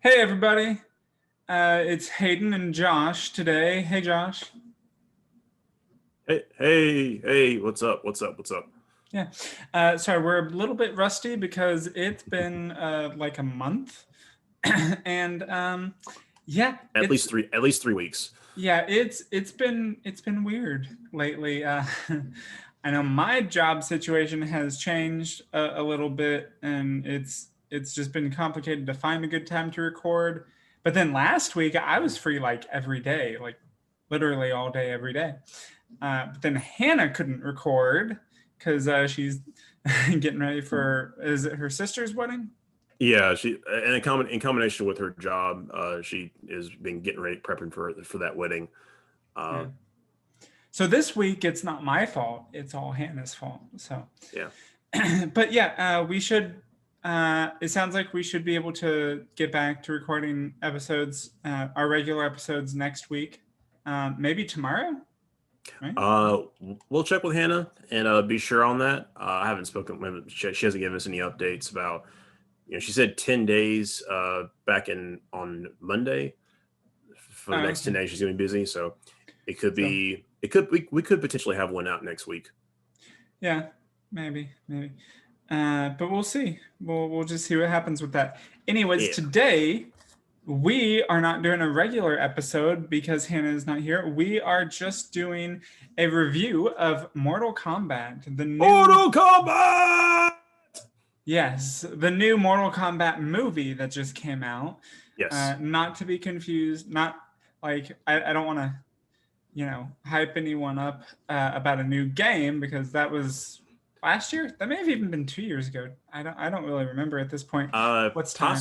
Hey everybody, it's Hayden and Josh today. Hey Josh. Hey, what's up? What's up? Yeah. Sorry, we're a little bit rusty because it's been like a month, and yeah, At it's least three weeks. it's been weird lately. I know my job situation has changed a little bit, and it's just been complicated to find a good time to record. But then last week I was free like every day, like literally all day every day. But then Hannah couldn't record because she's getting ready for, is it her sister's wedding? Yeah, she and in combination with her job, she has been getting ready prepping for that wedding. Yeah. Uh, So this week it's not my fault; it's all Hannah's fault. So, yeah, but yeah, we should. It sounds like we should be able to get back to recording episodes, our regular episodes next week, maybe tomorrow, right? uh, we'll check with Hannah and be sure on that. I haven't spoken with she hasn't given us any updates about. She said 10 days back in on Monday for the next 10 Okay. days. She's going to be busy, so it could So be it could we could potentially have one out next week. yeah, maybe. But we'll see. We'll just see what happens with that. Anyways, Yeah. today we are not doing a regular episode because Hannah is not here. We are just doing a review of Mortal Kombat, the new, Mortal Kombat. yes, the new Mortal Kombat movie that just came out. Yes. Not to be confused, not like I don't want to, hype anyone up about a new game because that was last year. That may have even been 2 years ago. I don't really remember at this point. What's time?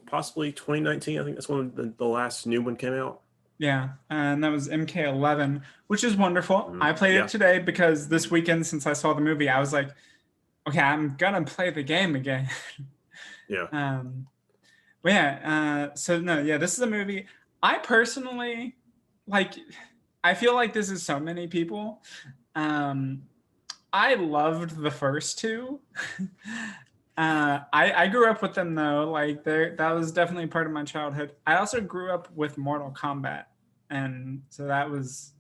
Possibly 2019. I think that's when the last new one came out. Yeah, and that was MK11, which is wonderful. I played it Yeah, today because this weekend, since I saw the movie, I was like, okay, I'm gonna play the game again. yeah. um, but yeah, so no, yeah, this is a movie. I personally like. I feel like this is so many people. Um, I loved the first two. I grew up with them though. Like that was definitely part of my childhood. I also grew up with Mortal Kombat, and so that was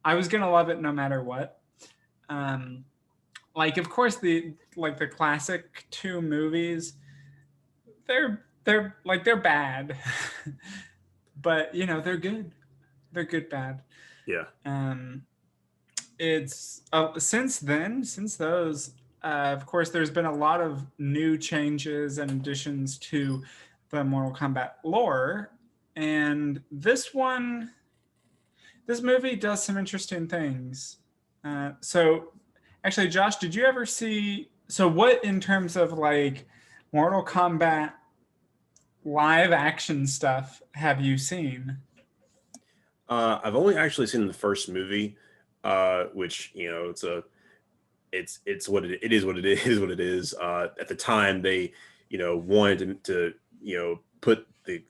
I was gonna love it no matter what. Um, like of course the classic two movies, they're bad, but they're good. They're good bad. Yeah. Um, it's since those, of course there's been a lot of new changes and additions to the Mortal Kombat lore, and this movie does some interesting things. So actually, Josh, did you ever see, so what in terms of like Mortal Kombat live action stuff have you seen? I've only actually seen the first movie, which it's it is what it is what it is. At the time, they wanted to put the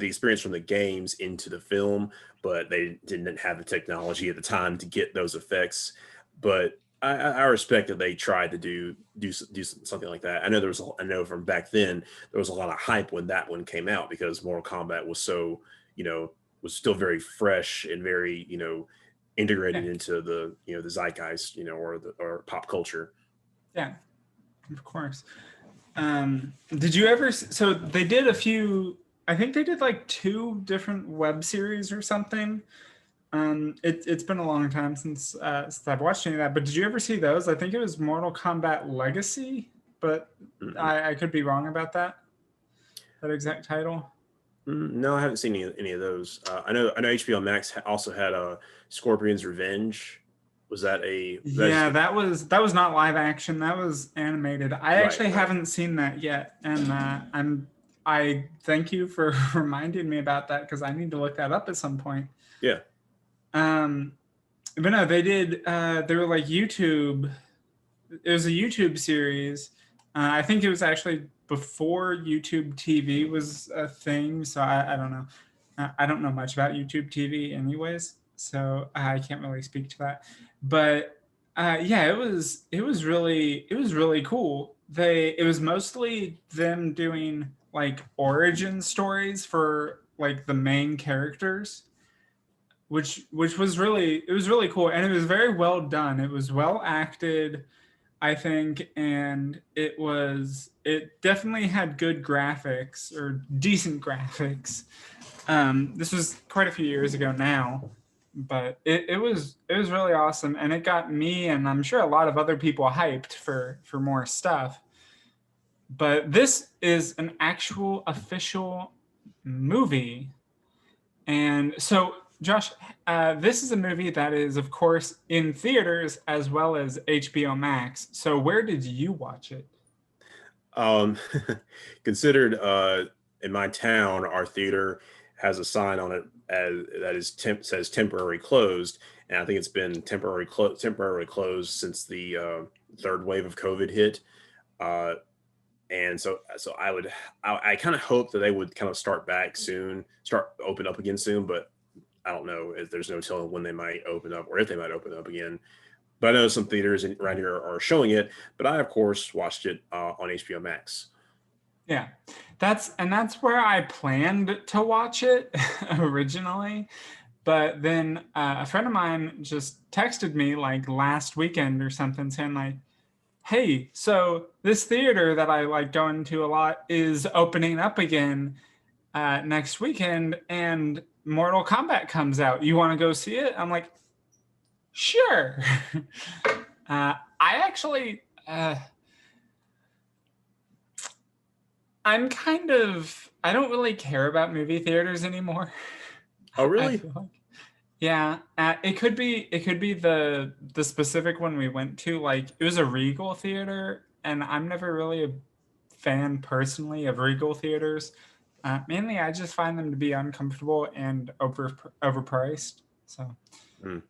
experience from the games into the film, but they didn't have the technology at the time to get those effects. But I respect that they tried to do something like that. I know from back then there was a lot of hype when that one came out because Mortal Kombat was so you know was still very fresh and very integrated Yeah, into the zeitgeist, or pop culture. yeah, of course. Did you ever? So they did a few. I think they did like two different web series or something. It's been a long time since I've watched any of that. But did you ever see those? I think it was Mortal Kombat Legacy, but Mm-mm. I could be wrong about that. That exact title. No, I haven't seen any of those. I know HBO Max also had Scorpion's Revenge. Was that a that's Yeah, that was not live action. That was animated. I right, actually right. haven't seen that yet, and I thank you for reminding me about that because I need to look that up at some point. Yeah. Um, but no, they did. They were like YouTube. It was a YouTube series. I think it was actually before YouTube TV was a thing. So I don't know. I don't know much about YouTube TV, anyways. So I can't really speak to that. But yeah, it was really cool. It was mostly them doing like origin stories for like the main characters, which was really, it was really cool, and it was very well done. It was well acted, I think, and it definitely had good graphics, or decent graphics. This was quite a few years ago now, but it was really awesome, and it got me, and I'm sure a lot of other people, hyped for more stuff. But this is an actual official movie, and so Josh, this is a movie that is, of course, in theaters as well as HBO Max. So where did you watch it? Um, considered in my town, our theater has a sign on it that is says temporary closed, and I think it's been temporarily closed since the third wave of COVID hit. Uh, and so I kind of hope that they would kind of start back soon, start open up again soon, but I don't know if there's no telling when they might open up or if they might open up again. But I know some theaters around here are showing it. But I, of course, watched it on HBO Max. Yeah, that's where I planned to watch it originally. But then a friend of mine just texted me like last weekend or something, saying like, "Hey, so this theater that I like going to a lot is opening up again next weekend, and Mortal Kombat comes out. You want to go see it?" I'm like, "Sure." I actually, I'm kind of, I don't really care about movie theaters anymore. Oh, I really? feel like, yeah, it could be the specific one we went to. Like, it was a Regal theater, and I'm never really a fan personally of Regal theaters. Mainly, I just find them to be uncomfortable and overpriced. So, Mm,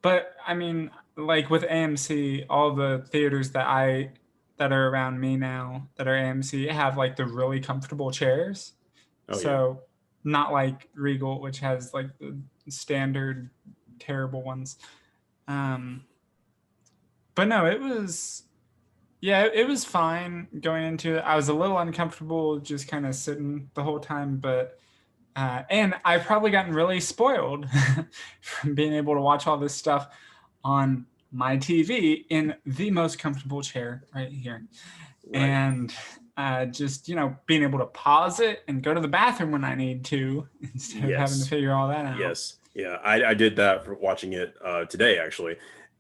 but I mean, like with AMC, all the theaters that are around me now that are AMC have like the really comfortable chairs. oh, yeah. So not like Regal, which has like the standard terrible ones. Um, but no, it was, yeah, it was fine going into it. I was a little uncomfortable just kind of sitting the whole time, but and I've probably gotten really spoiled from being able to watch all this stuff on my TV in the most comfortable chair right here. Right. And just, being able to pause it and go to the bathroom when I need to instead of having to Yes. figure all that out. Yes. Yeah. I did that for watching it today, actually.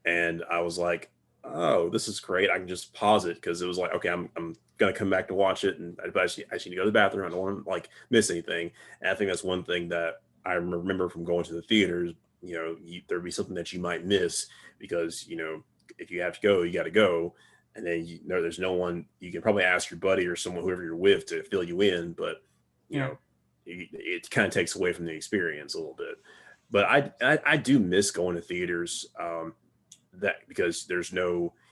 And I was like, oh, this is great. I can just pause it because it was like, okay, I'm going to come back to watch it. And I just need to go to the bathroom. I don't want to like miss anything. And I think that's one thing that I remember from going to the theaters. There'd be something that you might miss because, if you have to go, you got to go. And then there's no one. You can probably ask your buddy or someone, whoever you're with, to fill you in. But you Yeah. know, it kind of takes away from the experience a little bit. But I do miss going to theaters, that because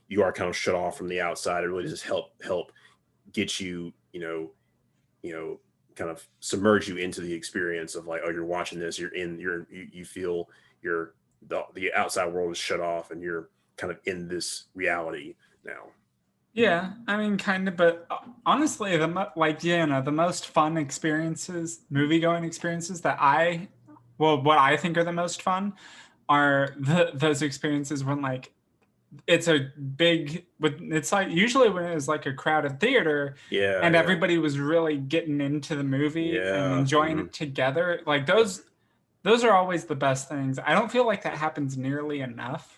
you are kind of shut off from the outside. It really just help get you, you know kind of submerge you into the experience of like, oh, you're watching this, you feel the outside world is shut off and you're kind of in this reality now. Yeah, I mean, kind of, but honestly, the most fun experiences, movie going experiences what I think are the most fun are those experiences when like it's a big, it's like usually when it was like a crowded theater Yeah, and yeah, everybody was really getting into the movie and yeah. enjoying it together. Like those are always the best things. I don't feel like that happens nearly enough.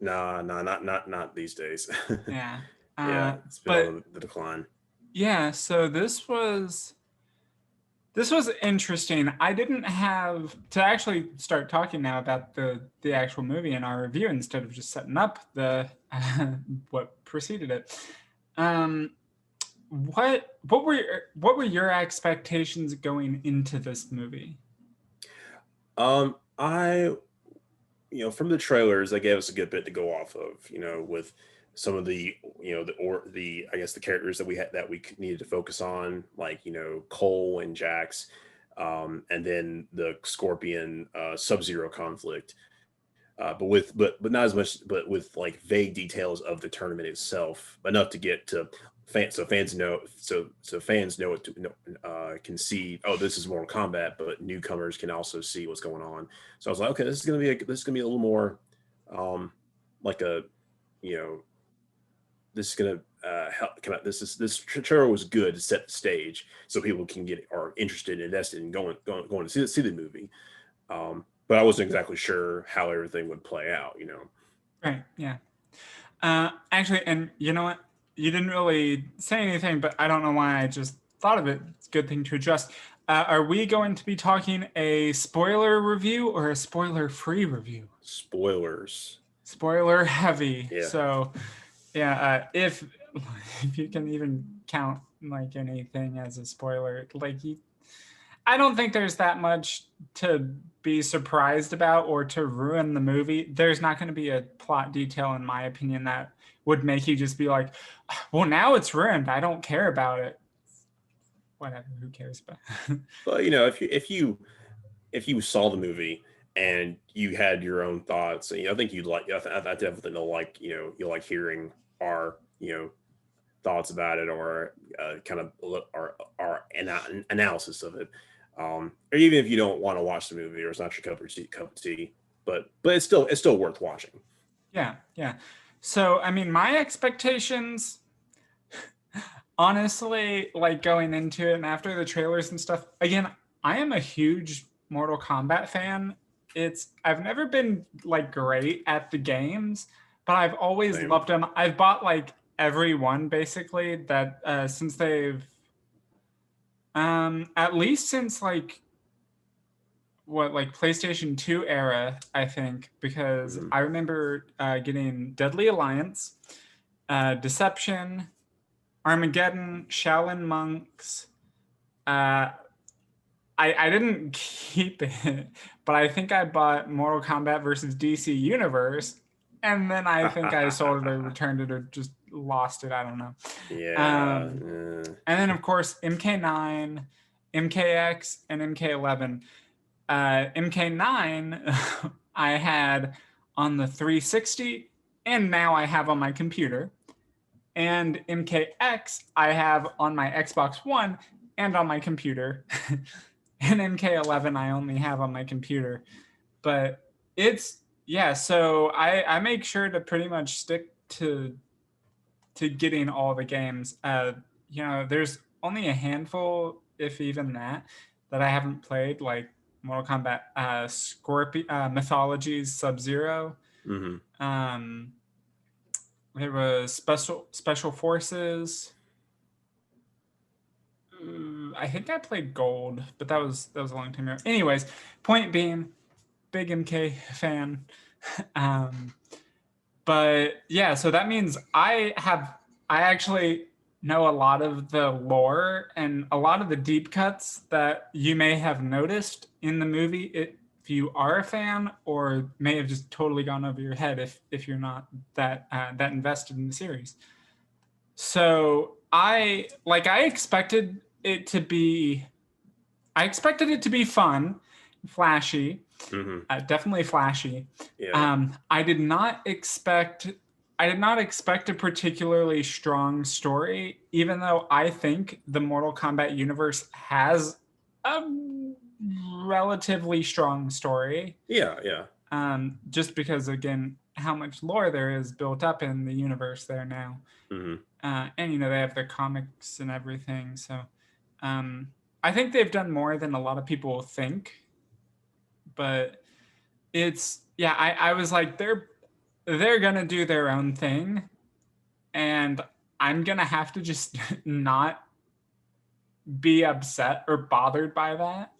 Nah, nah, not these days. Yeah. Yeah, it's been But on the decline. yeah, so this was interesting. I didn't have to actually start talking now about the actual movie in our review instead of just setting up the what preceded it. Um, what were your expectations going into this movie? I from the trailers, they gave us a good bit to go off of. With some of the the I guess the characters that we had that we needed to focus on, like Cole and Jax, and then the Scorpion Sub Zero conflict. But not as much, but with like vague details of the tournament itself, enough to get to fans know, fans know it to know, can see, oh, this is Mortal Kombat, but newcomers can also see what's going on. So I was like, okay, this is gonna be a little more like a, you know, this is gonna help. This trailer was good to set the stage so people can get are interested and invested in going to see the movie. But I wasn't exactly sure how everything would play out. You know. Right. Yeah. Actually, and you know what? You didn't really say anything, but I don't know why I just thought of it. It's a good thing to adjust. Are we going to be talking a spoiler review or a spoiler-free review? Spoilers. Spoiler heavy. Yeah. So, yeah, if you can even count like anything as a spoiler, like I don't think there's that much to be surprised about or to ruin the movie. There's not going to be a plot detail, in my opinion, that would make you just be like, well, now it's ruined. I don't care about it. Whatever, who cares? But But you know, if you saw the movie and you had your own thoughts, and, you know, I think you'd like. I definitely know, like, you know, you'll like hearing our, you know, thoughts about it, or kind of our analysis of it. Or even if you don't want to watch the movie or it's not your cup of tea, but it's still worth watching. yeah, yeah. So, I mean, my expectations, honestly, like going into it and after the trailers and stuff, again, I am a huge Mortal Kombat fan. I've never been like great at the games, but I've always Same. loved them. I've bought like every one basically that since they've at least since like PlayStation 2 era, I think, because Mhm. I remember getting Deadly Alliance, Deception, Armageddon, Shaolin Monks. Uh, I didn't keep it, but I think I bought Mortal Kombat versus DC Universe, and then I think I sold it or returned it or just lost it. I don't know. Yeah. Um, and then of course MK9, MKX, and MK11. MK9 I had on the 360, and now I have on my computer. And MKX I have on my Xbox One and on my computer. And MK11 I only have on my computer. But it's, yeah, so I make sure to pretty much stick to getting all the games. You know, there's only a handful, if even that I haven't played, like Mortal Kombat, Scorpion, Mythologies, Sub Zero. Hmm. Um, there was Special Forces. I think I played Gold, but that was a long time ago. Anyways, point being, big MK fan. Um, but yeah, so that means I actually know a lot of the lore and a lot of the deep cuts that you may have noticed in the movie if you are a fan, or may have just totally gone over your head if you're not that invested in the series. So I expected it to be fun, flashy, Hmm. definitely flashy. Yeah. Um, I did not expect I did not expect a particularly strong story, even though I think the Mortal Kombat universe has a relatively strong story. Yeah. Yeah. Just because, again, how much lore there is built up in the universe there now. Hmm. And, you know, they have the comics and everything. So um, I think they've done more than a lot of people think. But yeah, I was like, they're gonna do their own thing, and I'm gonna have to just not be upset or bothered by that.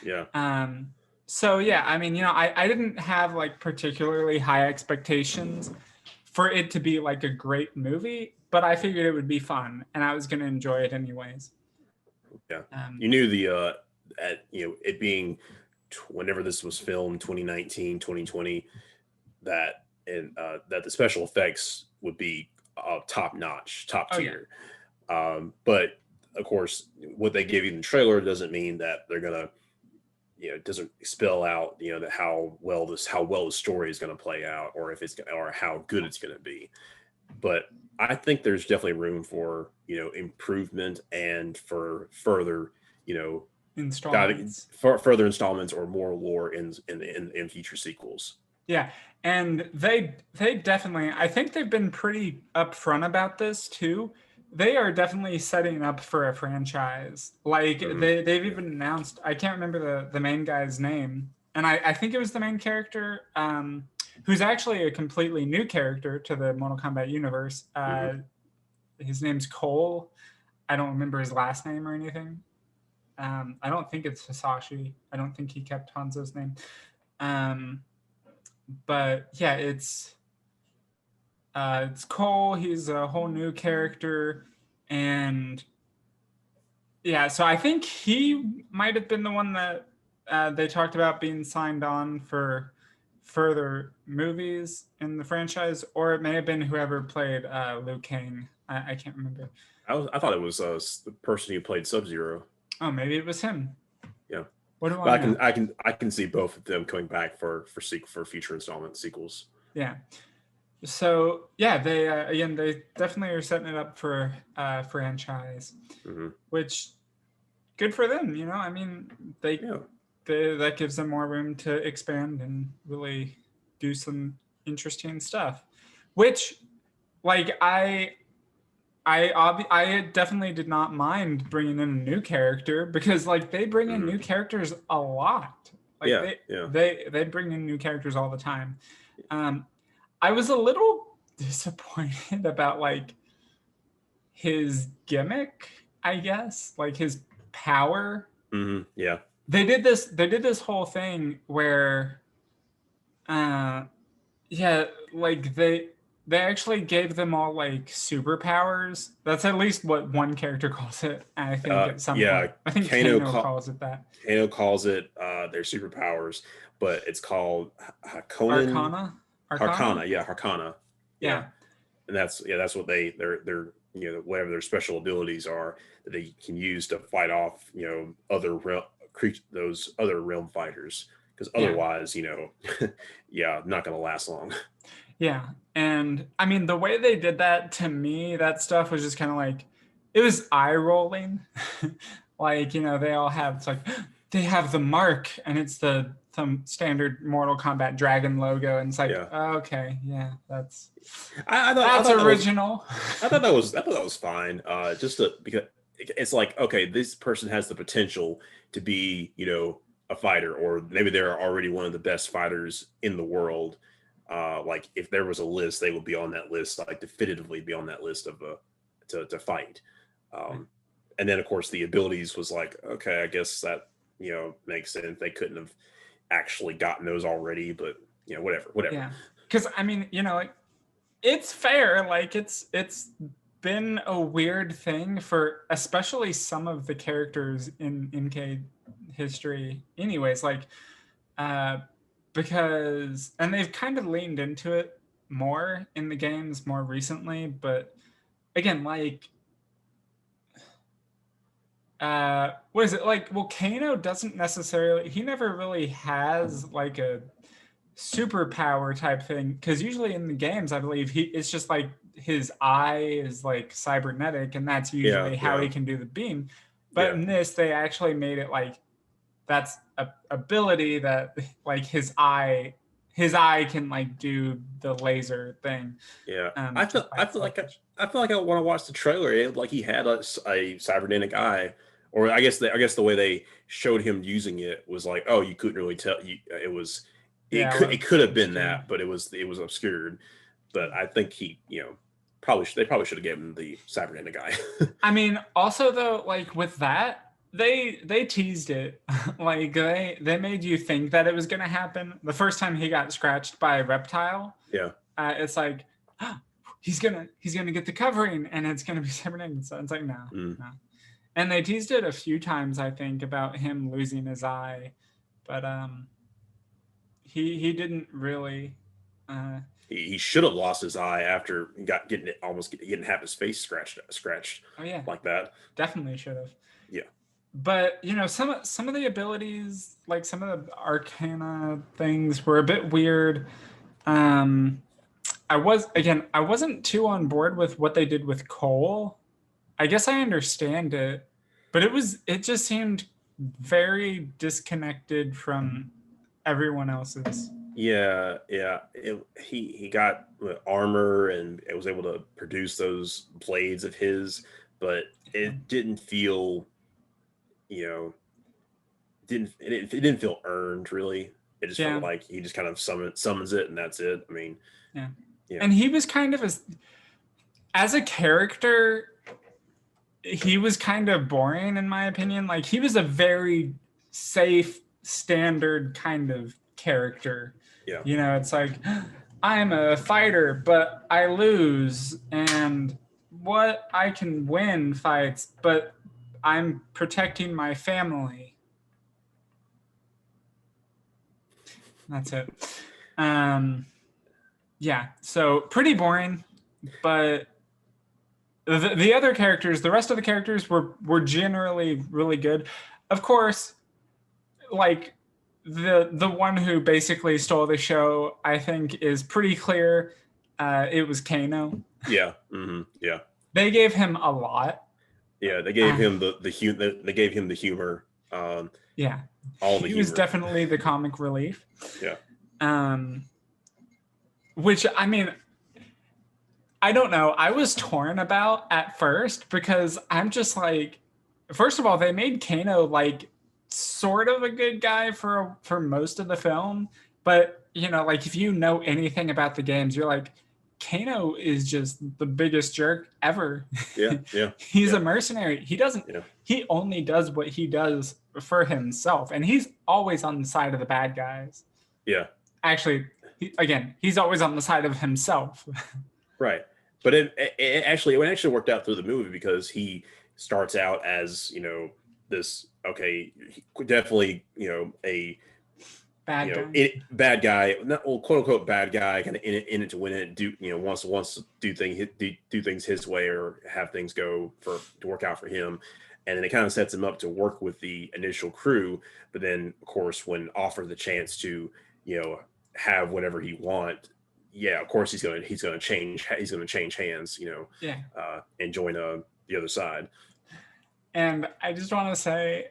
Yeah. um so yeah, I mean, you know, I didn't have like particularly high expectations for it to be like a great movie, but I figured it would be fun and I was gonna enjoy it anyways. Yeah. um You knew the at you know it being whenever this was filmed, 2019, 2020, that and that the special effects would be top notch, top oh yeah. tier. But of course, what they give you in the trailer doesn't mean that they're gonna, you know, it doesn't spell out, you know, that how well the story is going to play out, or if it's or how good it's going to be. But I think there's definitely room for improvement and for further, you know, Installments. for further installments or more lore in future sequels. Yeah, and they definitely, I think they've been pretty upfront about this too. They are definitely setting up for a franchise. Like they've Yeah. even announced, I can't remember the main guy's name, and I think it was the main character, who's actually a completely new character to the Mortal Kombat universe. His name's Cole. I don't remember his last name or anything. I don't think it's Hisashi. I don't think he kept Hanzo's name. Um, but yeah, it's Cole. He's a whole new character, and yeah, so I think he might have been the one that they talked about being signed on for further movies in the franchise, or it may have been whoever played Liu Kang. I can't remember. I thought it was the person who played Sub Zero. Oh, maybe it was him. Yeah, What do but I know? I can see both of them coming back for future installment sequels. Yeah. So yeah, they again they definitely are setting it up for franchise, Hmm. which good for them. I mean Yeah. that gives them more room to expand and really do some interesting stuff. Which, like I definitely did not mind bringing in a new character because like they bring in Hmm. new characters a lot. Like Yeah. Yeah. they bring in new characters all the time. Um, I was a little disappointed about like his gimmick, I guess, like his power. Yeah. They did this whole thing where uh yeah, like they actually gave them all like superpowers. That's at least what one character calls it, I think at some Yeah. point. I think Kano Kano call, calls it that. Kano calls it their superpowers, but it's called Hakonen Arcana? Harkana. Arcana? Yeah, Harkana. Yeah, Yeah. and that's what they're whatever their special abilities are that they can use to fight off other those other realm fighters, because Yeah. otherwise yeah, not gonna last long. Yeah. And I mean, the way they did that to me, that stuff was just kind of like, it was eye rolling. Like, they all have, it's like, they have the mark and it's some standard Mortal Kombat dragon logo. And it's like, Yeah, okay, yeah, that's, I that's thought that was original. I thought that was fine. Just because it's like, okay, this person has the potential to be, a fighter, or maybe they're already one of the best fighters in the world. Like if there was a list, they would be on that list, like definitively be on that list of to fight. Um, and then of course the abilities was like, okay, I guess that makes sense. They couldn't have actually gotten those already, but whatever. Yeah. Because, I mean, it's fair. Like it's been a weird thing for especially some of the characters in MK history anyways, like uh because and they've kind of leaned into it more in the games more recently, but again, like what is it like? Volcano doesn't necessarily, he never really has like a superpower type thing, because usually in the games I believe it's just like his eye is like cybernetic and that's Yeah, usually how he yeah, can do the beam. But yeah, in this they actually made it like that's a ability that like his eye can like do the laser thing, yeah. just by its location. I feel like I want to watch the trailer. Like he had a cybernetic eye, or I guess the way they showed him using it was like, oh, you couldn't really tell. It was Yeah, it it was could have been obscured. that, but it was obscured. But I think he probably they probably should have given him the cybernetic eye. I mean, also though, like with that, they teased it. Like they made you think that it was gonna happen. The first time he got scratched by a reptile, Yeah. it's like he's gonna get the covering and it's gonna be cybernetic. So it's like no, Mm. no. And they teased it a few times, I think, about him losing his eye, but he didn't really. Uh, He should have lost his eye after getting it almost getting half his face scratched oh yeah, like that. definitely should have. Yeah. But some of the abilities, like some of the arcana things, were a bit weird. Um, I wasn't too on board with what they did with Cole. I guess I understand it, but it just seemed very disconnected from everyone else's. Yeah, yeah. He got armor and it was able to produce those blades of his, but Yeah. it didn't feel, you know, it didn't feel earned really. It just felt Yeah. like he just kind of summons it and that's it. I mean, Yeah. yeah, And he was kind of as a character, he was kind of boring in my opinion. Like he was a very safe, standard kind of character. yeah, You know, it's like I'm a fighter, but I lose, and what I can win fights, but I'm protecting my family. That's it. Um, yeah, so pretty boring, but the other characters, the rest of the characters were generally really good. Of course, like the one who basically stole the show, I think, is pretty clear. It was Kano. yeah, yeah, They gave him a lot. yeah. They gave Uh, him they gave him the humor, yeah, all the he was humor. definitely the comic relief. Yeah, Um, which I mean, I don't know. I was torn about at first because I'm just like, first of all, they made Kano like sort of a good guy for most of the film, but you know, like if you know anything about the games, you're like, Kano is just the biggest jerk ever. yeah, yeah, He's yeah, a mercenary. He doesn't. yeah, He only does what he does for himself, and he's always on the side of the bad guys. yeah. Actually, he's always on the side of himself. Right. But it actually worked out through the movie because he starts out as, this, okay, definitely, a, Bad guy. bad guy, not, well, quote unquote bad guy, kind of in it to win it, do, wants to do things his way or have things to work out for him. And then it kind of sets him up to work with the initial crew. But then, of course, when offered the chance to, have whatever he want, yeah, of course he's gonna change hands, Yeah. and join the other side. And I just want to say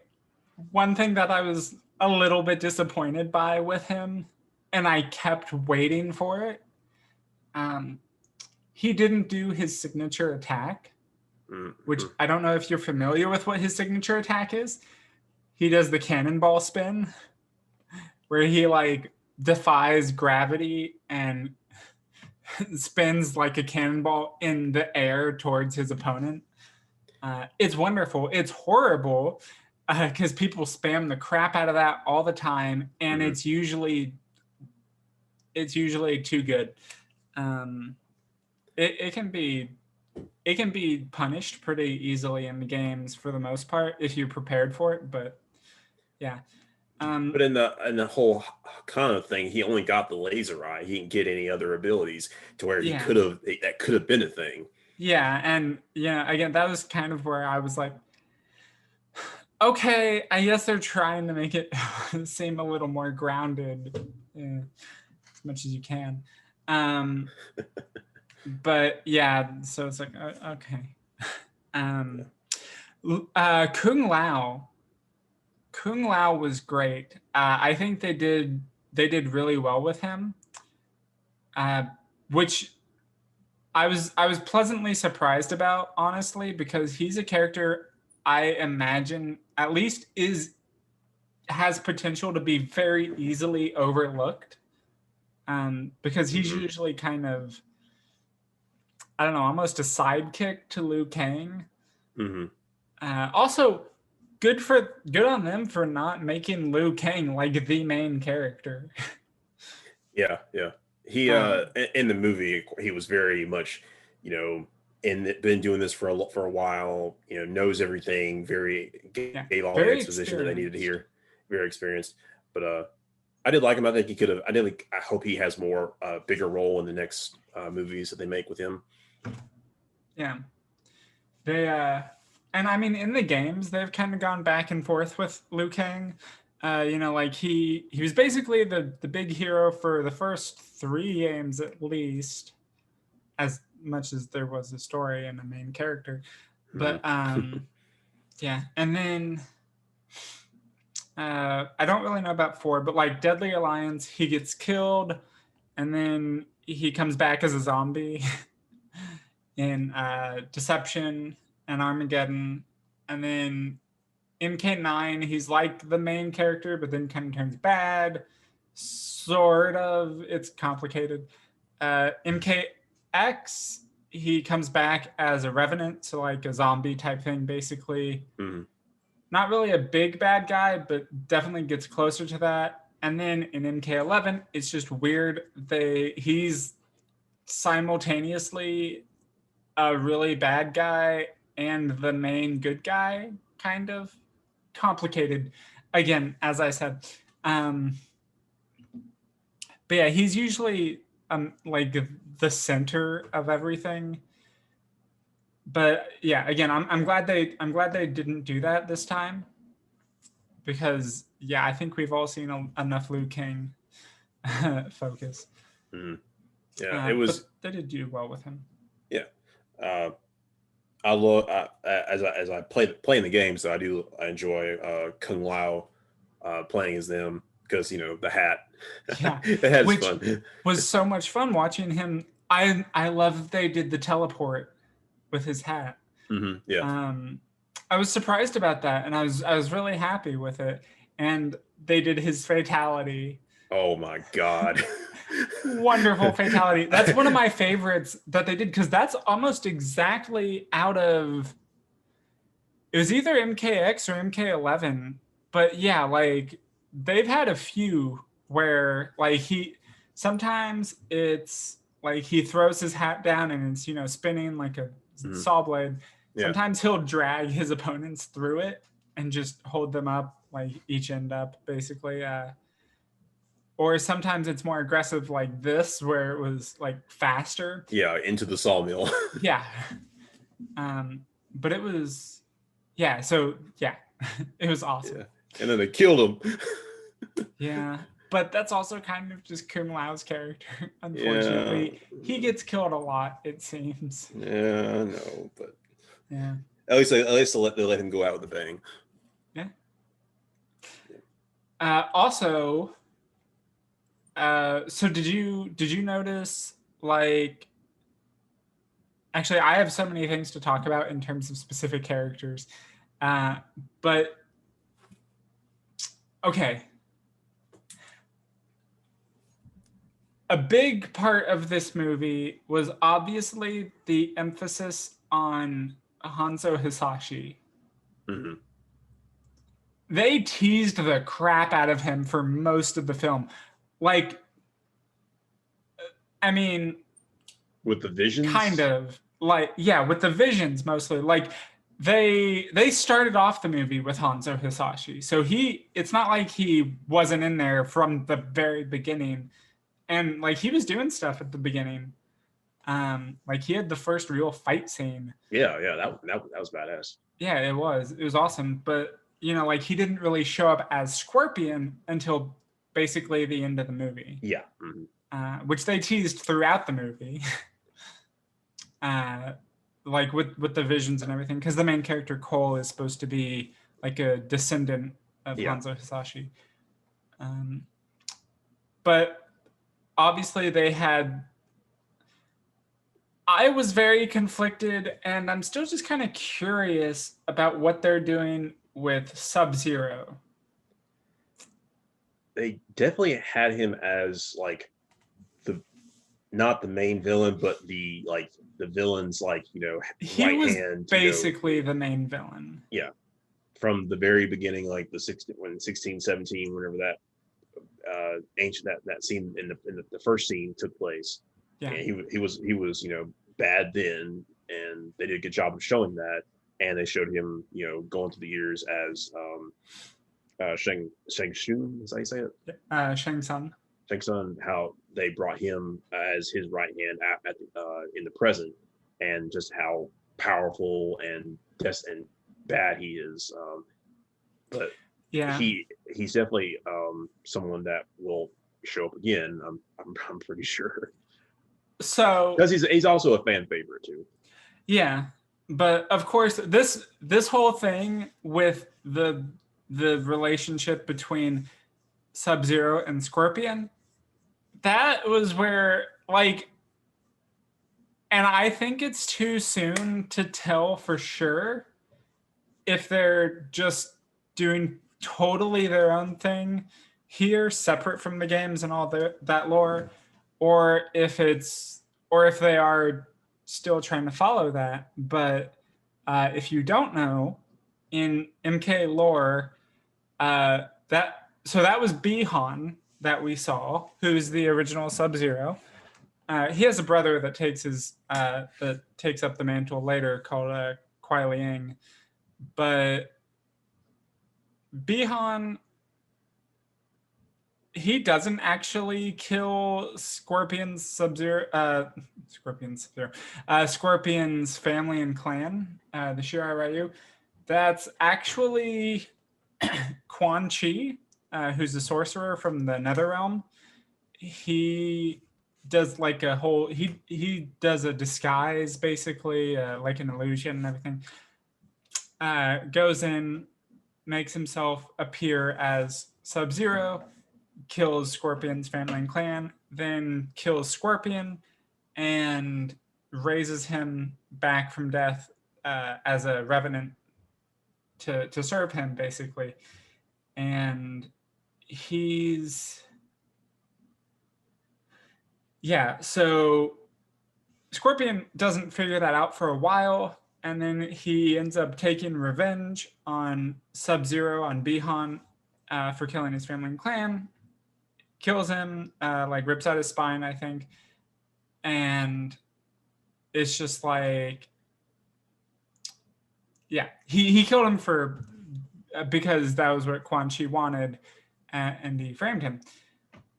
one thing that I was a little bit disappointed by with him, and I kept waiting for it. Um, he didn't do his signature attack, which Mm-hmm. I don't know if you're familiar with what his signature attack is. He does the cannonball spin, where he like defies gravity and spins like a cannonball in the air towards his opponent. It's wonderful. It's horrible because people spam the crap out of that all the time, and Mm-hmm. it's usually too good. Um, it can be punished pretty easily in the games for the most part if you're prepared for it. But yeah, But in the whole kind of thing, he only got the laser eye. He didn't get any other abilities to where yeah, that could have been a thing. yeah, and yeah. Again, that was kind of where I was like, okay, I guess they're trying to make it seem a little more grounded, as much as you can. Um, but yeah, so it's like okay. Um, Kung Lao was great. I think they did really well with him, uh, which I was pleasantly surprised about, honestly, because he's a character I imagine at least has potential to be very easily overlooked. Because he's Mm-hmm. usually kind of, I don't know, almost a sidekick to Liu Kang. Mm-hmm. Also, good on them for not making Liu Kang like the main character. Yeah, yeah. He Um, in the movie he was very much, you know, been doing this for a while, knows everything, yeah, gave all the very exposition that they needed to experienced. hear, very experienced. But I did like him. I think he could have. I hope he has more bigger role in the next movies that they make with him. Yeah, they and I mean in the games they've kind of gone back and forth with Liu Kang. Like he was basically the big hero for the first three games at least, as much as there was a story and a main character. But yeah, and then I don't really know about 4, but like Deadly Alliance, he gets killed, and then he comes back as a zombie in Deception and Armageddon, and then MK9, he's like the main character, but then kind of turns bad. Sort of, it's complicated. MKX, he comes back as a revenant, so like a zombie type thing, basically. Not really a big bad guy, but definitely gets closer to that. And then in MK11, it's just weird. He's simultaneously a really bad guy and the main good guy, kind of complicated. Again, as I said, but yeah, he's usually like the center of everything. But yeah, again, I'm glad they didn't do that this time, because yeah, I think we've all seen enough Liu Kang focus. Yeah, it was. But they did do well with him. Yeah, I love as I play in the game, so I enjoy Kung Lao playing as them, because the hat. Yeah, the hat is which fun. was so much fun watching him. I love that they did the teleport with his hat. Yeah. I was surprised about that, and I was really happy with it. And they did his fatality. Oh my god. Wonderful fatality. That's one of my favorites that they did, because that's almost exactly out of, it was either MKX or MK11. But yeah, like they've had a few where like sometimes it's like he throws his hat down and it's spinning like a saw blade. Yeah. Sometimes he'll drag his opponents through it and just hold them up, like each end up, basically. Or sometimes it's more aggressive, like this, where it was like faster. Yeah, into the sawmill. Yeah. But it was, yeah. So yeah, it was awesome. Yeah. And then they killed him. Yeah, but that's also kind of just Kung Lao's character. Unfortunately, he gets killed a lot, it seems. Yeah, I know, but yeah. At least they let him go out with a bang. Yeah. Also, so did you notice, like, actually I have so many things to talk about in terms of specific characters, but okay. A big part of this movie was obviously the emphasis on Hanzo Hisashi. They teased the crap out of him for most of the film. Like, I mean, with the visions? Kind of. Like, yeah, with the visions mostly. Like, they started off the movie with Hanzo Hisashi. So it's not like he wasn't in there from the very beginning. And like he was doing stuff at the beginning. Like he had the first real fight scene. Yeah, that was badass. Yeah, it was awesome. But like he didn't really show up as Scorpion until basically the end of the movie. Yeah. Which they teased throughout the movie. Like with the visions and everything, because the main character Cole is supposed to be like a descendant of Hanzo Hisashi. But obviously I was very conflicted, and I'm still just kind of curious about what they're doing with Sub-Zero. They definitely had him as like not the main villain, but the villain's he right was hand, basically the main villain. Yeah, from the very beginning, like the 16, 17, whenever that ancient that scene in the first scene took place. Yeah, and he was bad then, and they did a good job of showing that, and they showed him going through the years as Shang Shun, is that how you say it? Shang Tsung. Shang Tsung, how they brought him as his right hand in the present, and just how powerful and bad he is. But yeah, he's definitely someone that will show up again. I'm pretty sure. So because he's also a fan favorite too. Yeah, but of course, this whole thing with the relationship between Sub-Zero and Scorpion, that was where like, and I think it's too soon to tell for sure if they're just doing totally their own thing here, separate from the games and all that lore, or if it's or if they are still trying to follow that. But if you don't know, in MK lore, that was Bihan that we saw, who's the original Sub Zero. He has a brother that takes up the mantle later called Kuai Liang, but Bihan, he doesn't actually kill Scorpion's Scorpion's family and clan, the Shirai Ryu. That's actually Quan Chi, who's a sorcerer from the Netherrealm. He does like a whole he does a disguise, basically, like an illusion and everything. Goes in, makes himself appear as Sub-Zero, kills Scorpion's family and clan, then kills Scorpion and raises him back from death as a revenant to serve him, basically. And he's yeah, so Scorpion doesn't figure that out for a while, and then he ends up taking revenge on Sub-Zero, on Bihan, for killing his family and clan. Kills him, like rips out his spine, I think, and it's just like, yeah, he killed him for because that was what Quan Chi wanted, and he framed him.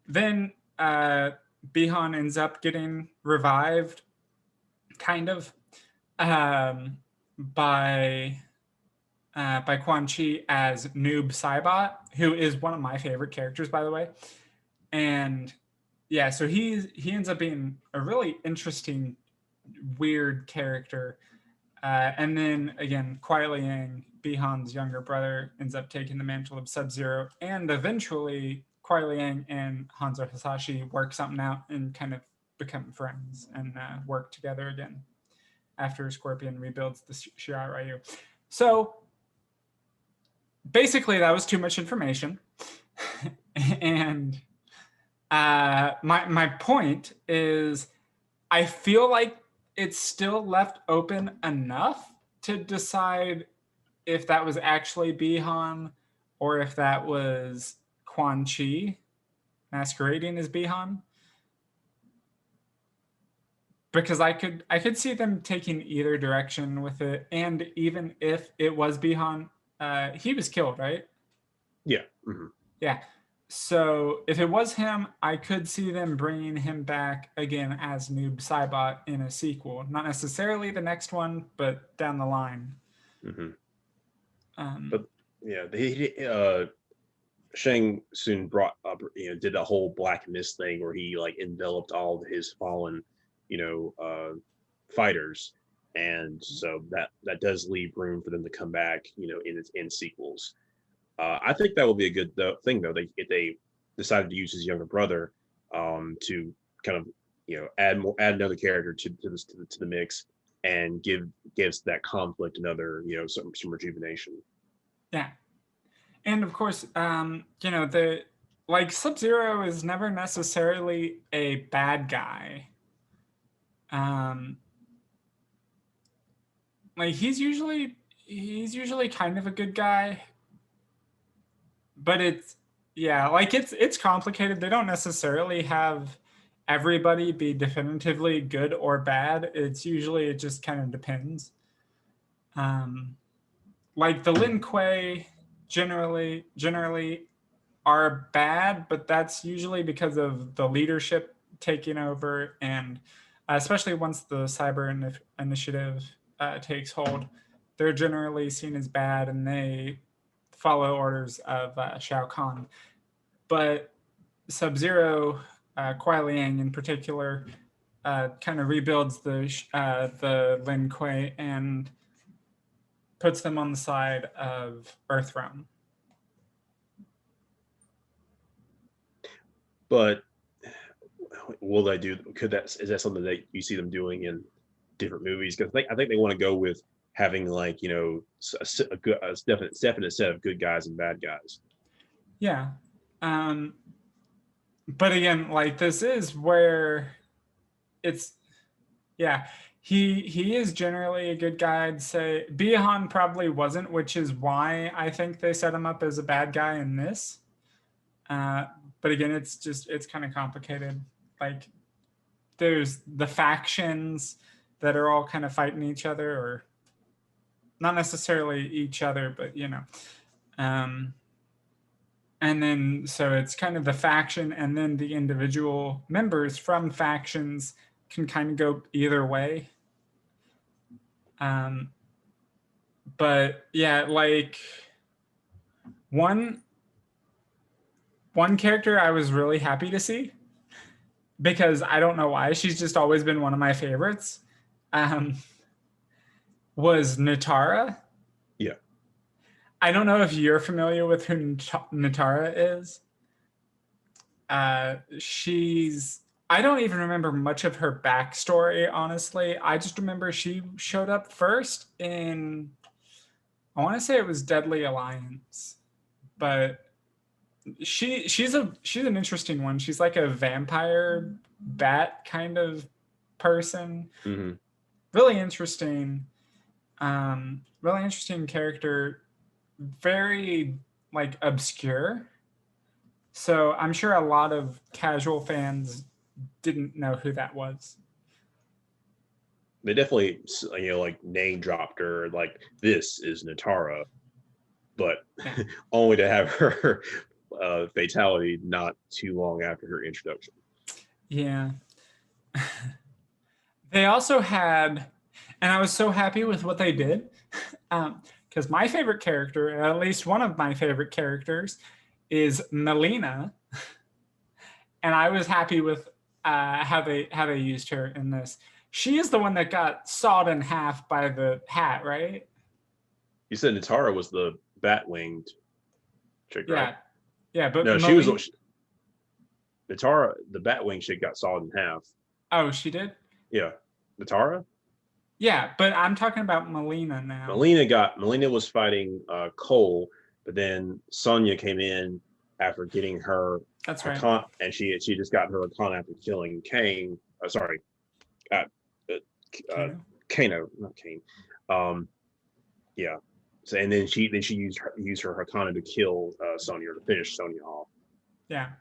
Then Bihan ends up getting revived, kind of, by Quan Chi as Noob Saibot, who is one of my favorite characters, by the way. And yeah, so he ends up being a really interesting, weird character. And then again, Kuai Liang, Bihan's younger brother, ends up taking the mantle of Sub-Zero, and eventually Kuai Liang and Hanzo Hasashi work something out and kind of become friends and work together again after Scorpion rebuilds the Shirai Ryu. So basically, that was too much information. And my point is, I feel like it's still left open enough to decide if that was actually Bihan or if that was Quan Chi masquerading as Bihan. Because I could see them taking either direction with it, and even if it was Bihan, he was killed, right? Yeah. Mm-hmm. Yeah. So if it was him, I could see them bringing him back again as Noob Saibot in a sequel. Not necessarily the next one, but down the line. Mm-hmm. But yeah, Shang soon brought up, did a whole Black Mist thing where he like enveloped all of his fallen, fighters, and so that does leave room for them to come back, in sequels. I think that will be a good thing though. If they decided to use his younger brother, to kind of add another character to the mix and gives that conflict another some rejuvenation. Yeah, and of course, the like Sub-Zero is never necessarily a bad guy. Um, like he's usually kind of a good guy, but it's complicated. They don't necessarily have everybody be definitively good or bad. It just kind of depends. Um, like the Lin Kuei generally are bad, but that's usually because of the leadership taking over, and especially once the cyber initiative takes hold, they're generally seen as bad, and they follow orders of Shao Kahn. But Sub-Zero, Kuai Liang in particular, kind of rebuilds the Lin Kuei and puts them on the side of Earthrealm. But will they do? Is that something that you see them doing in different movies? Because I think they want to go with having like a definite set of good guys and bad guys. Yeah. But again, like this is where it's yeah. He is generally a good guy. I'd say Bihan probably wasn't, which is why I think they set him up as a bad guy in this. Uh, but again, it's kind of complicated. Like there's the factions that are all kind of fighting each other, or not necessarily each other, but um, and then so it's kind of the faction, and then the individual members from factions can kind of go either way. Um, but yeah, like one one character I was really happy to see because I don't know why she's just always been one of my favorites. Um, was Natara. Yeah. I don't know if you're familiar with who Natara is. She's I don't even remember much of her backstory, honestly. I just remember she showed up first in I want to say it was Deadly Alliance, but she's an interesting one. She's like a vampire bat kind of person. Mm-hmm. Really interesting. Really interesting character. Very like obscure. So I'm sure a lot of casual fans didn't know who that was. They definitely like name dropped her, like this is Natara, but Yeah. only to have her fatality not too long after her introduction. Yeah. They also had, and I was so happy with what they did, because my favorite character, at least one of my favorite characters, is Melina, and I was happy with how they used her in this. She is the one that got sawed in half by the hat, right? You said Natara was the bat winged chick, right? Yeah, yeah, but No, Melina. Natara, the bat wing chick got sawed in half. Oh, she did. Yeah, Natara. Yeah, but I'm talking about Melina now. Melina was fighting Cole, but then Sonya came in after getting her. That's right. And she just got her icon after killing Kane. Sorry, Kano, not Kane. Yeah. So and then she used her Hakana to kill Sonya, or to finish Sonya off. Yeah.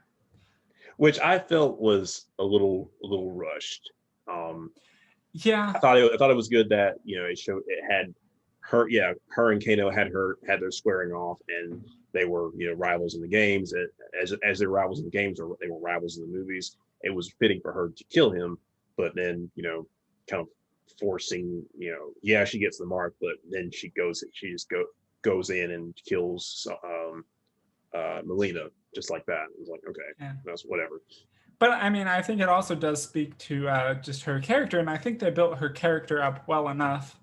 Which I felt was a little rushed. Yeah. I thought it was good that it had her and Kano had their squaring off, and they were rivals in the games. As they're rivals in the games, or they were rivals in the movies. It was fitting for her to kill him, but then kind of forcing she gets the mark, but then she just goes in and kills Melina just like that. It was like, okay, that's whatever. But I mean, I think it also does speak to just her character, and I think they built her character up well enough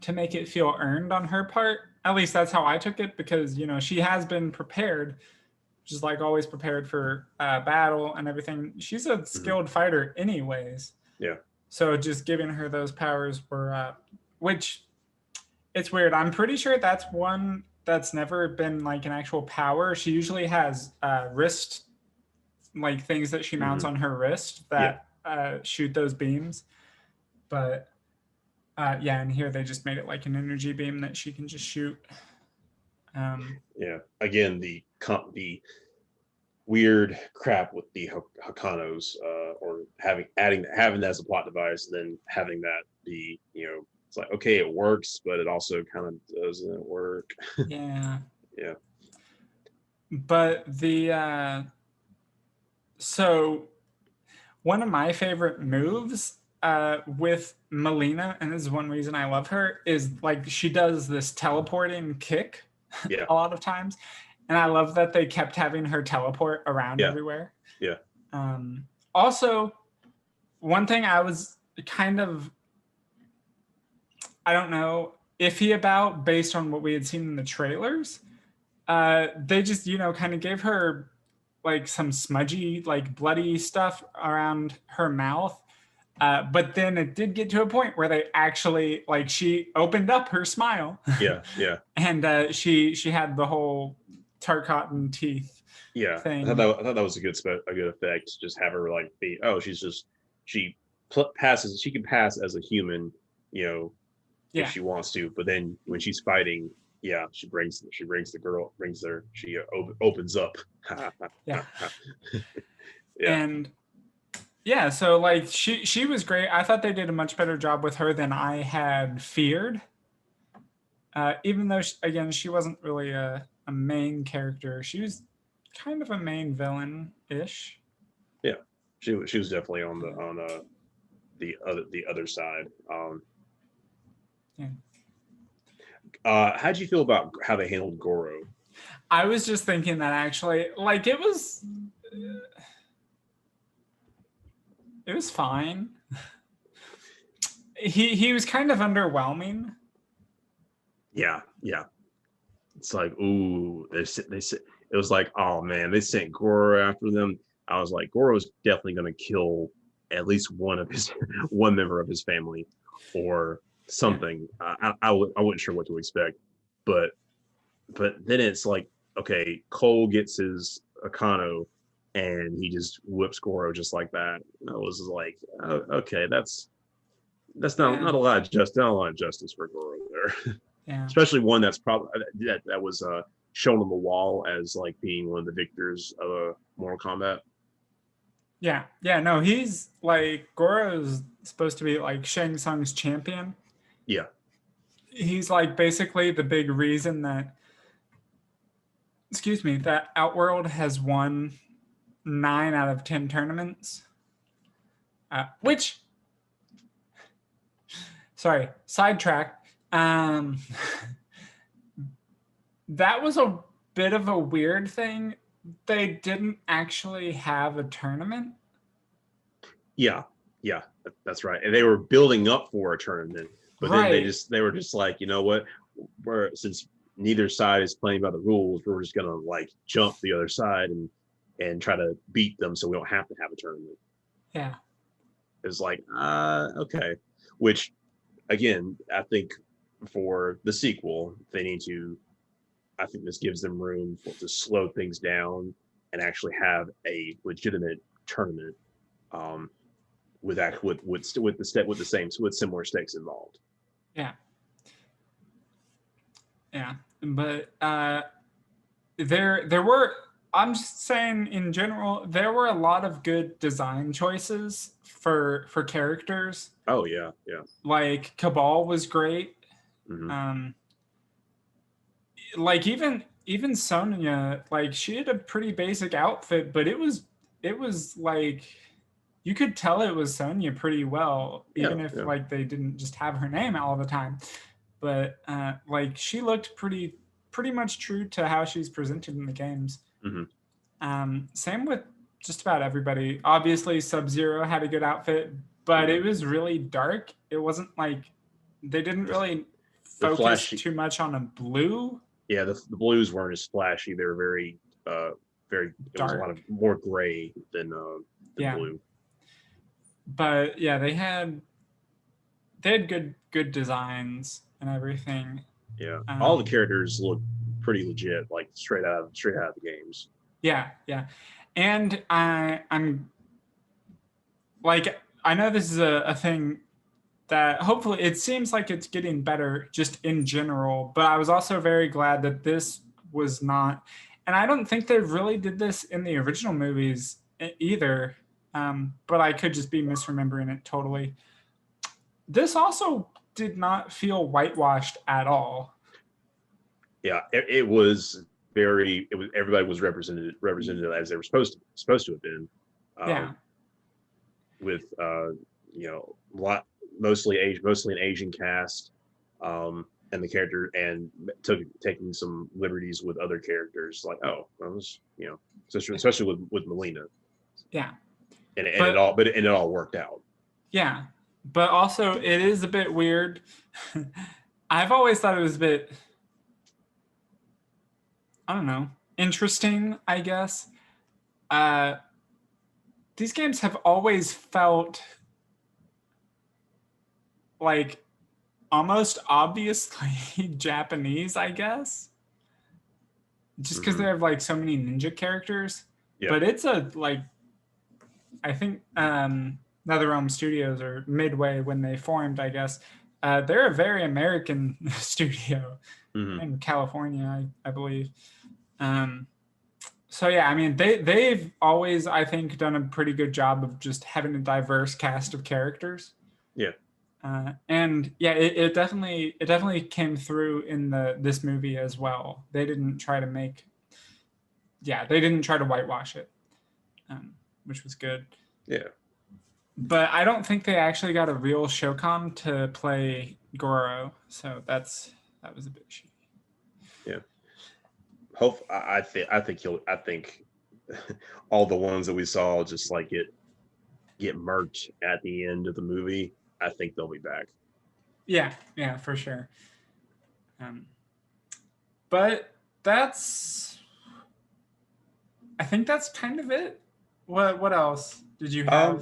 to make it feel earned on her part. At least that's how I took it, because she has been prepared, just like always prepared for battle and everything. She's a skilled fighter, anyways. Yeah. So just giving her those powers were, which it's weird. I'm pretty sure that's one that's never been like an actual power. She usually has wrist, like things that she mounts on her wrist that shoot those beams. But and here they just made it like an energy beam that she can just shoot. Again, the weird crap with the Hakanos, or having that as a plot device, then having that be it's like, okay, it works, but it also kind of doesn't work. Yeah. Yeah. But so one of my favorite moves with Melina, and this is one reason I love her, is like she does this teleporting kick a lot of times. And I love that they kept having her teleport around everywhere. Yeah. Also, one thing I was kind of, I don't know, iffy about based on what we had seen in the trailers. They just, kind of gave her like some smudgy, like bloody stuff around her mouth. But then it did get to a point where they actually, like, she opened up her smile, Yeah, yeah, and she had the whole tart cotton teeth yeah. thing. I thought that was a good effect. Just have her like be, oh, she passes. She can pass as a human, you know, if Yeah, she wants to. But then when she's fighting, yeah, she brings the girl, brings her. She opens up. yeah, Yeah, and yeah. So like she was great. I thought they did a much better job with her than I had feared. Even though again she wasn't really a main character, she was kind of a main villain ish. yeah. She was definitely on the other side. Yeah. How'd you feel about how they handled Goro? I was just thinking that actually, like it was fine. He was kind of underwhelming. Yeah, yeah. It's like, ooh, they it was like, oh man, they sent Goro after them. I was like, Goro's definitely gonna kill at least one of his one member of his family or Yeah, something. I wasn't sure what to expect, but then it's like, okay, Cole gets his Akano and he just whips Goro just like that. And I was like, oh, okay, that's yeah, not a lot of justice for Goro there. yeah, Especially one that's probably that was shown on the wall as like being one of the victors of Mortal Kombat. yeah, yeah. No, he's like Goro's supposed to be like Shang Tsung's champion. Yeah, He's like basically the big reason that, excuse me, that Outworld has won 9 out of 10 tournaments. Which, sorry, sidetrack. Um, that was a bit of a weird thing. They didn't actually have a tournament. yeah, yeah. That's right. And they were building up for a tournament, but then Right. they were just like, you know what? We're since neither side is playing by the rules, we're just gonna like jump the other side and try to beat them so we don't have to have a tournament. Yeah. It's like, okay. Which again, I think for the sequel, they need to I think this gives them room to slow things down and actually have a legitimate tournament um, with similar stakes involved. Yeah. Yeah. But there were, I'm just saying in general, there were a lot of good design choices for characters. Oh yeah, yeah. Like Cabal was great. Hmm. Um, like even Sonya, like she had a pretty basic outfit, but it was like you could tell it was Sonya pretty well, Yeah, even if yeah. like they didn't just have her name all the time. But like she looked pretty much true to how she's presented in the games. Hmm. Same with just about everybody. Obviously, Sub Zero had a good outfit, but Yeah. it was really dark. It wasn't like they didn't really The focus flashy, too much on a blue yeah. The blues weren't as flashy. They were uh, very. It was a lot of dark. more gray than Yeah, blue. but yeah, they had good designs and everything. Yeah, all the Um, characters look pretty legit, like straight out of the games. yeah, yeah, and I'm like I know this is a thing that hopefully it seems like it's getting better just in general, but I was also very glad that this was not, and I don't think they really did this in the original movies either. But I could just be misremembering it totally. This also did not feel whitewashed at all. Yeah, it was very. It was everybody was represented as they were supposed to have been, Yeah, um, with lot mostly an Asian cast, and the character and taking some liberties with other characters. Like, oh, that was especially with Melina, yeah, and it but all but it all worked out. Yeah, but also it is a bit weird. I've always thought it was a bit, I don't know, interesting, I guess. Uh, these games have always felt like almost obviously Japanese, I guess, just because they Hmm. have like so many ninja characters. Yeah. But it's a like I think NetherRealm Studios or Midway when they formed, I guess. They're a very American studio Hmm. in California, I believe. Um, so yeah, I mean they've always I think done a pretty good job of just having a diverse cast of characters. Yeah. And yeah, it definitely came through in this movie as well. They didn't try to make they didn't try to whitewash it, um, which was good. Yeah. But I don't think they actually got a real Shokan to play Goro, so that was a bit shitty. Yeah. Hope I think all the ones that we saw just like get murked at the end of the movie. I think they'll be back. Yeah, yeah, for sure. Um, but that's I think that's kind of it. What else did you Um,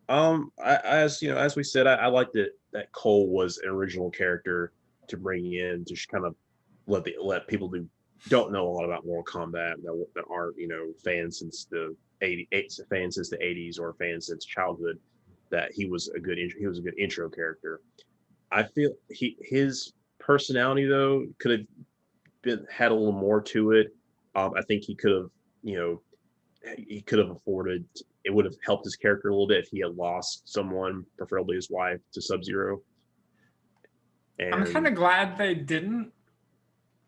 have? as you know, as we said, I liked it that Cole was an original character to bring in to kind of let people who don't know a lot about Mortal Kombat that aren't fans since the fans since the 80s or fans since childhood, that he was a good intro character. I feel his personality though could have been had a little more to it. I think you know he could have afforded. It would have helped his character a little bit if he had lost someone, preferably his wife, to Sub Zero. I'm kind And of glad they didn't,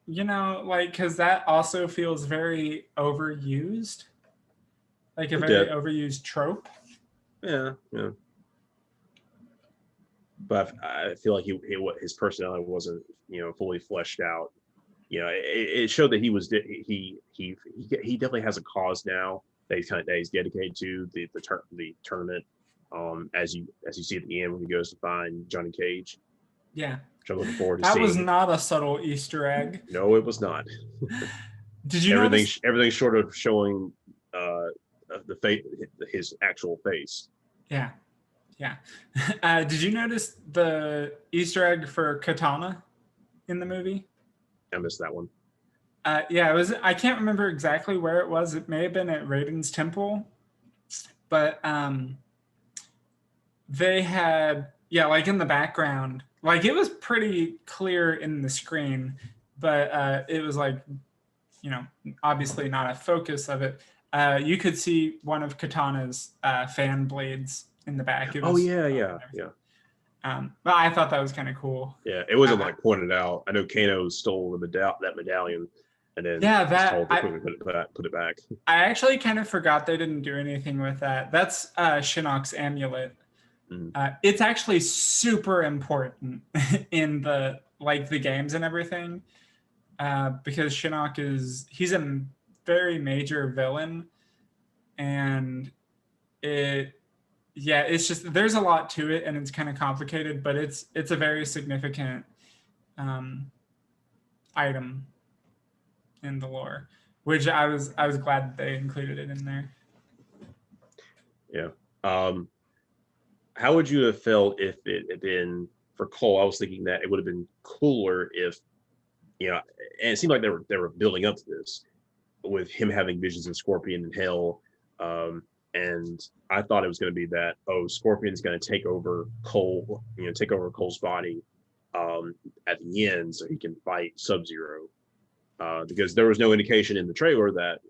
like because that also feels very overused, like a it very did, overused trope. yeah, yeah. But I feel like his personality wasn't fully fleshed out. It showed that he definitely has a cause now that he's dedicated to the tournament. As you see at the end when he goes to find Johnny Cage, Yeah, which I'm looking forward to that was seeing. not a subtle Easter egg. No, it was not. Did you notice? Everything short of showing uh the face, his actual face. Yeah, yeah. Did you notice the Easter egg for Katana in the movie? I missed that one. Yeah, it was. I can't remember exactly where it was. It may have been at Raiden's temple, but they had like in the background, like it was pretty clear in the screen, but it was like you know obviously not a focus of it. You could see one of Katana's fan blades in the back. It Oh was yeah, shown yeah, and everything. yeah, But I thought that was kind of cool. yeah. It wasn't Uh, like pointed out. I know Kano stole that medallion, and then yeah, was that told to quickly put it back. I actually kind of forgot they didn't do anything with that. That's Shinnok's amulet. Mm. It's actually super important in the games and everything, because Shinnok he's a very major villain, and it it's just there's a lot to it and it's kind of complicated, but it's a very significant um, item in the lore, which I was glad that they included it in there. Yeah. Um, how would you have felt if it had been for Cole? I was thinking that it would have been cooler if and it seemed like they were building up to this with him having visions of Scorpion and Hell. And I thought it was going to be that, Scorpion's going to take over take over Cole's body at the end so he can fight Sub Zero. Because there was no indication in the trailer that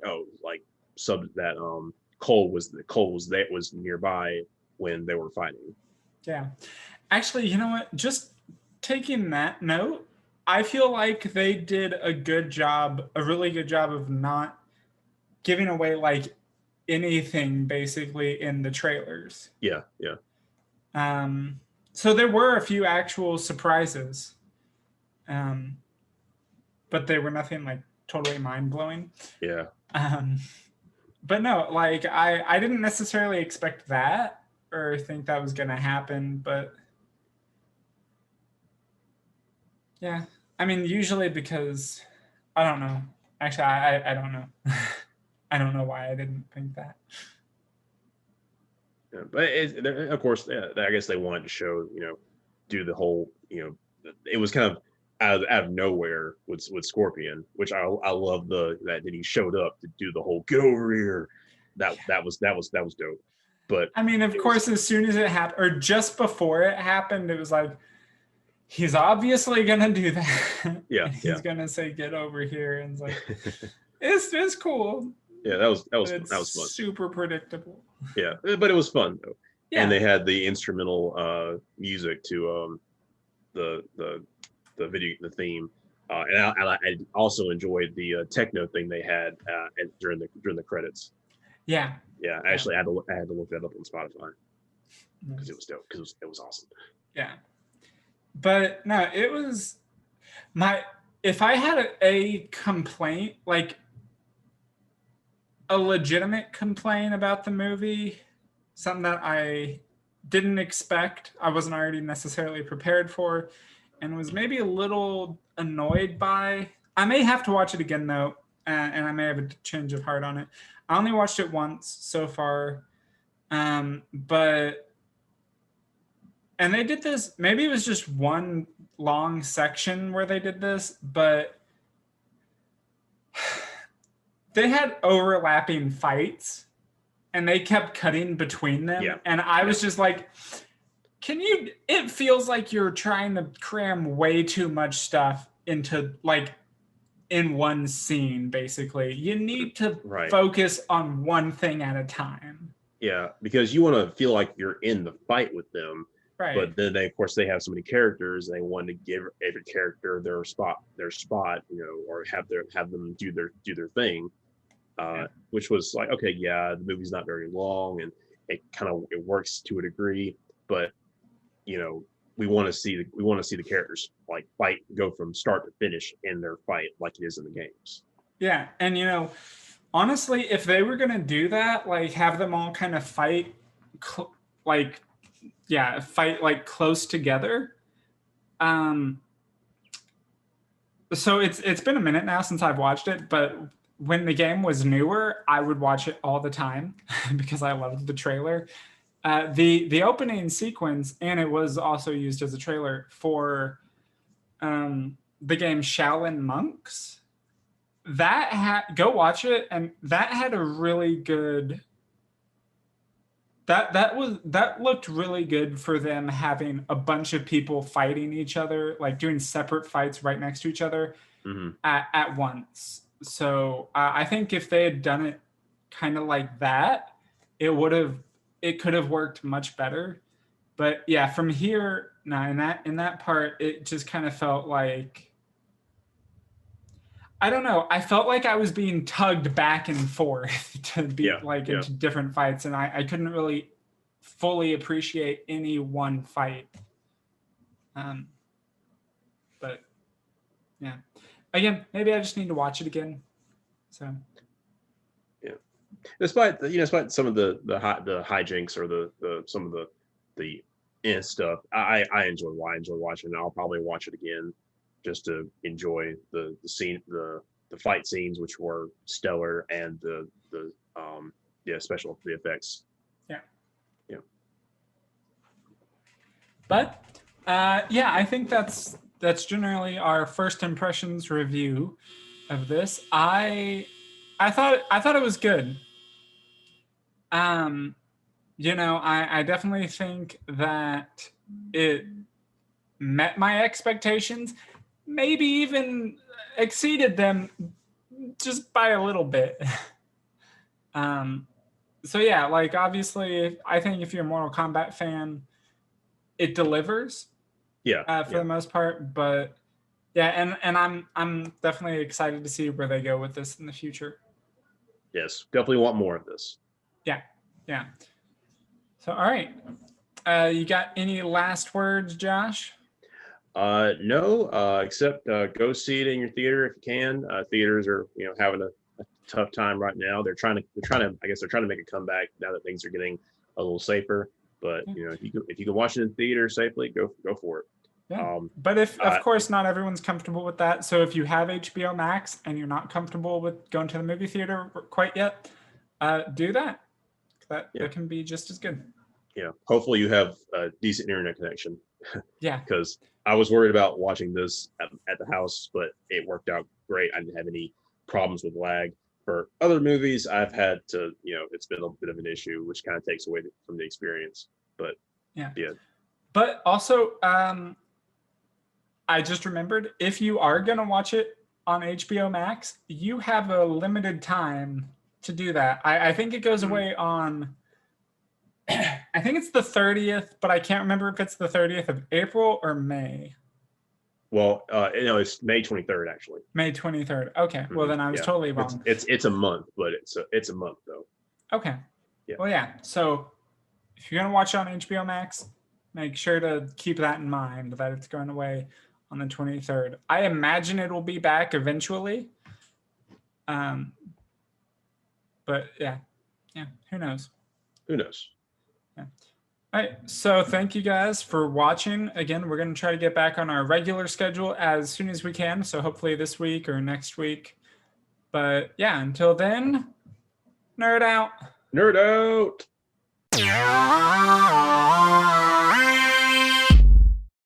Cole was nearby when they were fighting. Yeah. Actually, you know what? Just taking that note, I feel like they did a really good job of not giving away like anything basically in the trailers. Yeah, yeah, Um, so there were a few actual surprises, um, but they were nothing like totally mind blowing. yeah. Um, but no, like I didn't necessarily expect that or think that was going to happen, but yeah. I mean, usually because I don't know. Actually, I don't know. I don't know why I didn't think that. Yeah, but of course, yeah, I guess they wanted to show, do the whole, it was kind of out of nowhere with Scorpion, which I love that he showed up to do the whole get over here. That was dope. But I mean, of it was course, as soon as it happened, or just before it happened, it was like, he's obviously gonna do that. yeah, And yeah. he's gonna say, "Get over here," and it's like, it's cool, Yeah, that was but fun. it's That was fun. super predictable. Yeah, but it was fun though. And Yeah, they had the instrumental music to the the theme. I also enjoyed the techno thing they had during the credits. yeah, Yeah, yeah, actually, I had to look that up on Spotify because it was dope. Because it was awesome. yeah. But no, it was my. If I had a complaint, like a legitimate complaint about the movie, something that I didn't expect, I wasn't already necessarily prepared for, and was maybe a little annoyed by. I may have to watch it again though, and I may have a change of heart on it. I only watched it once so far, but and they did this. Maybe it was just one long section where they did this, but they had overlapping fights and they kept cutting between them. Yeah, And I yeah, was just like, it feels like you're trying to cram way too much stuff into like in one scene, basically. You need to right. focus on one thing at a time. Yeah, because you want to feel like you're in the fight with them, Right. but then of course, they have so many characters, and they want to give every character their spot, or have them do their thing. Yeah. Which was like, okay, yeah, the movie's not very long, and it works to a degree, but you know, we want to see the characters like fight, go from start to finish in their fight like it is in the games. Yeah. And, honestly, if they were going to do that, like have them all kind of fight, like, yeah, fight like close together. Um, so it's been a minute now since I've watched it, but when the game was newer, I would watch it all the time because I loved the trailer. The opening sequence, and it was also used as a trailer for the game Shaolin Monks. Go watch it, and that had a really good that looked really good for them having a bunch of people fighting each other, like doing separate fights right next to each other Mm-hmm. at once. So I think if they had done it kind of like that, it could have worked much better. But yeah, from here, no, in that part, it just kind of felt like I don't know. I felt like I was being tugged back and forth to be Yeah, like yeah. into different fights, and I couldn't really fully appreciate any one fight. Um, but yeah, again, maybe I just need to watch it again. So Yeah. Despite some of the hijinks or the some of the stuff, I enjoy watching it. I'll probably watch it again just to enjoy the scene, the fight scenes, which were stellar, and the special the effects. yeah, Yeah. but yeah, I think that's generally our first impressions review of this. I thought it was good. Um, I definitely think that it met my expectations, maybe even exceeded them just by a little bit. um, so yeah, like obviously, I think if you're a Mortal Kombat fan, it delivers Yeah, for yeah. the most part. But yeah, and I'm definitely excited to see where they go with this in the future. Yes, definitely want more of this. Yeah, yeah. So all right, you got any last words, Josh? No, except go see it in your theater if you can. Theaters are having a tough time right now. I guess they're trying to make a comeback now that things are getting a little safer. But if you can watch it in theater safely, go for it. Yeah. But if, of course, not everyone's comfortable with that. So if you have HBO Max and you're not comfortable with going to the movie theater quite yet, do that. That can be just as good. Yeah. Hopefully you have a decent internet connection. Yeah. Because I was worried about watching this at the house, but it worked out great. I didn't have any problems with lag. For other movies, I've had to, it's been a bit of an issue, which kind of takes away from the experience. But yeah. Yeah. But also, I just remembered, if you are going to watch it on HBO Max, you have a limited time to do that. I think it goes away on, I think it's the 30th, but I can't remember if it's the 30th of April or May. Well, it's May 23rd, actually. May 23rd. Okay. Well, then I was totally wrong. It's a month, but it's a month, though. Okay. Yeah. Well, yeah. So if you're going to watch it on HBO Max, make sure to keep that in mind, that it's going away on the 23rd. I imagine it will be back eventually. But yeah, who knows? Who knows? Yeah. All right. So thank you guys for watching. Again, we're going to try to get back on our regular schedule as soon as we can. So hopefully this week or next week. But yeah, until then, nerd out. Nerd out.